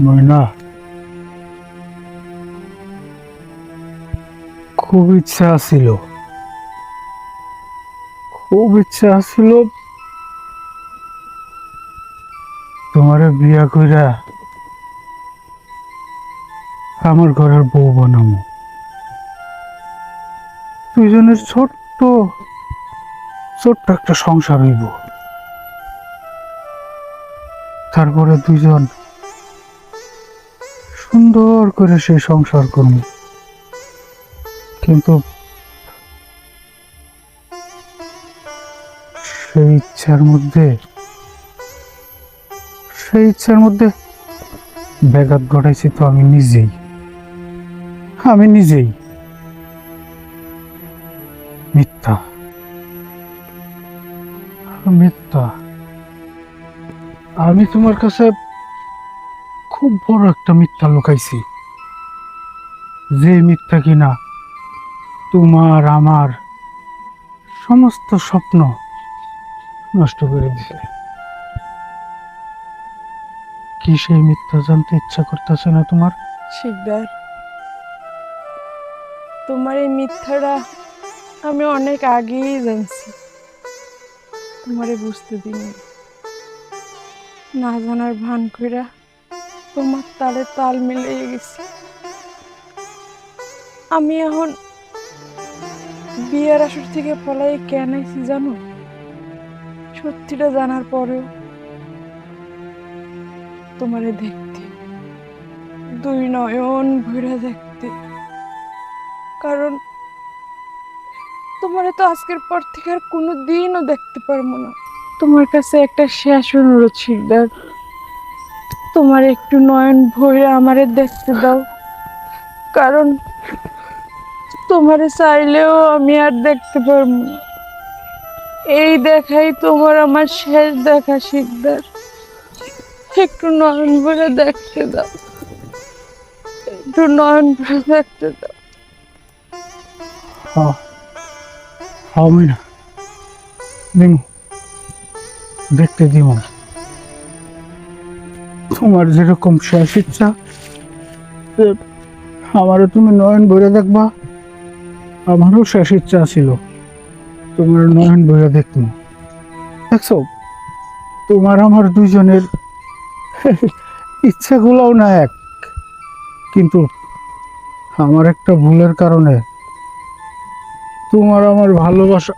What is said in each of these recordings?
ময়না, খুব ইচ্ছা ছিল, তোমারে বিয়া কইরা আমার ঘরের বউ বানামো। দুইজনের ছোট্ট ছোট্ট একটা সংসার হইব। তারপরে দুইজন সুন্দর করে সেই সংসার করব। কিন্তু সেই ইচ্ছার মধ্যে ব্যাঘাত ঘটাইছি তো আমি নিজেই। মিথ্যা মিথ্যা আমি তোমার কাছে খুব বড় একটা মিথ্যা লুকাইছি, যে মিথ্যা কিনা তোমার আমার সমস্ত স্বপ্ন নষ্ট করে দিছে। কি সেই মিথ্যা জানতে ইচ্ছা করতেছে না তোমার? শিকদার, তোমার এই মিথ্যাটা আমি অনেক আগেই জানছি, তোমারে বুঝতে দিইনি। না জানার ভান কইরা তোমার তালে তাল মিলিয়ে গেছি। আমি এখন বিয়ের আসর থেকে পলাই কেন আইছি জানো? সত্যিটা জানার পরেও তোমারে দেখতে, দুই নয়ন ভইরা দেখতে। কারণ তোমারে তো আজকের পর থেকে আর কোনো দিনও দেখতে পারবো না। তোমার কাছে একটা শেষ অনুরোধ শিকদার, তোমার একটু নয়ন ভরে আমারে দেখতে দাও। কারণ তোমারে চাইলেও আমি আর দেখতে পারবো না। এই দেখাই তোমার আমার শেষ দেখা শিকদার। একটু নয়ন ভরে দেখতে দাও, একটু নয়ন ভরে দেখতে দাও। আমি না দিমু, দেখতে দিব। তোমার যেরকম শেষ ইচ্ছা যে আমারও তুমি নয়ন ভরে দেখবা, আমারও শেষ ইচ্ছা ছিল তোমার নয়ন ভরে দেখবো। দেখছো, তোমার আমার দুইজনের ইচ্ছাগুলোও না এক, কিন্তু আমার একটা ভুলের কারণে তোমার আমার ভালোবাসা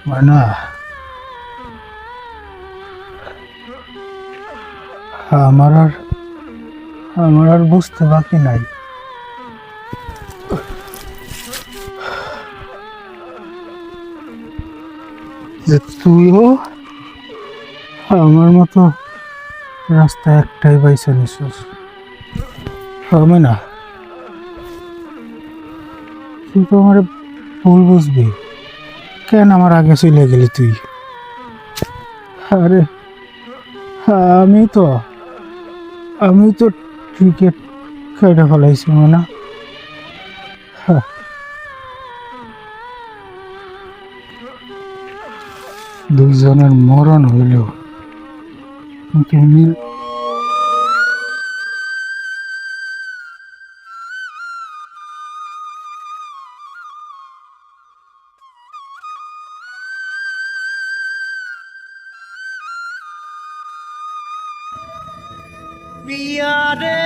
মানে আমার আর বুঝতে বাকি নাই যে তুইও আমার মতো রাস্তা একটাই বাইছে নিছিস। আমি না, তুই তো আমার ভুল বুঝবি কেন, আমার আগে চলে গেলি তুই। আরে আমি তো ক্রিকেট খেলে ফেলাইছি না। দুইজনের মরণ হইল কিন্তু আমি পিয়ারে